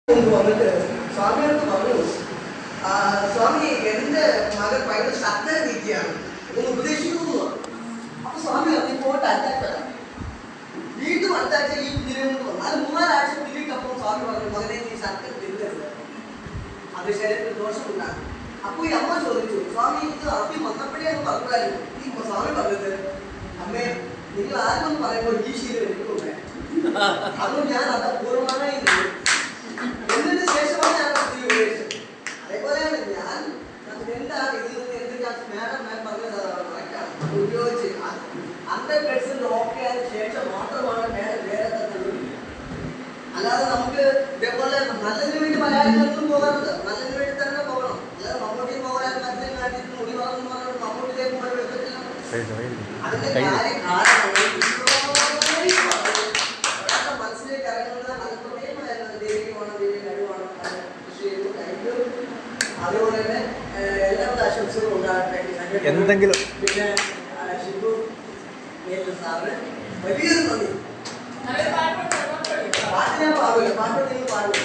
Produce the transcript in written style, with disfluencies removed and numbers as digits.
വന്നിട്ട് സ്വാമിയോട് പറഞ്ഞു, സ്വാമി എൻ്റെ മകൻ ഭയങ്കര ശക്തര നീക്കിയാണ്, ഒന്ന് ഉപദേശിക്കുന്നു. അപ്പൊ സ്വാമി പറഞ്ഞു പോയിട്ട് അറ്റാക്ക വീണ്ടും അടുത്താഴ്ച ഈ കുതിരയിൽ വന്നു. അത് 3-4 ആഴ്ച കുതിരക്കപ്പം സ്വാമി പറഞ്ഞു, മകനെ നീ ശക്തര തിന്നരുത്, അത് ശരീരത്തിന് ദോഷമുണ്ടാകും. അപ്പൊ ഈ അമ്മ ചോദിച്ചു, സ്വാമി ഇത് ആദ്യം വന്നപ്പോഴേ അങ്ങ് പറഞ്ഞാലും ഈ സ്വാമി പറഞ്ഞത്, അമ്മേ നിങ്ങൾ ആരും പറയുമ്പോൾ ഈ ശീലം എനിക്കുണ്ട്, അതുകൊണ്ട് ഞാൻ അത് പൂർണ്ണമായി എന്നതിന് ശേഷമാണ് ഞാൻ ഉപയോഗിച്ചത്. അതേപോലെയാണ് ഞാൻ എന്താണ് ഇതിൽ നിന്ന് എന്ത് മേഡം പറഞ്ഞത് ഉപയോഗിച്ച് 100% ഓക്കെ ആയ ശേഷം മാത്രമാണ് മേഡം വേറെ തന്നത്. അല്ലാതെ നമുക്ക് ഇതേപോലെ നല്ലതിന് വേണ്ടി മലയാളികളൊന്നും പോകാറുണ്ട്, നല്ലതിന് വേണ്ടി തന്നെ പോകണം. അല്ലാതെ മമ്മൂട്ടി പോകാൻ മറ്റേ കാര്യം മുടി വളർന്നു പറഞ്ഞാൽ മമ്മൂട്ടിയിലേക്ക് പോയി എടുത്തിട്ടില്ല. അതിന്റെ കാര്യം മനസ്സിലേക്ക് ഇറങ്ങുന്നത് അത് ദൈവികമാണ്, ദൈവിക കഴിവാണ്. അതുപോലെ തന്നെ എല്ലാവരുടെ ആശംസകളും ഉണ്ടാകട്ടെ. എന്തെങ്കിലും പിന്നെ ഷിബു സാറിന് വലിയൊരു നന്ദി. പാട്ട് ഞാൻ പാടില്ല, പാട്ട് നിങ്ങൾ പാടും.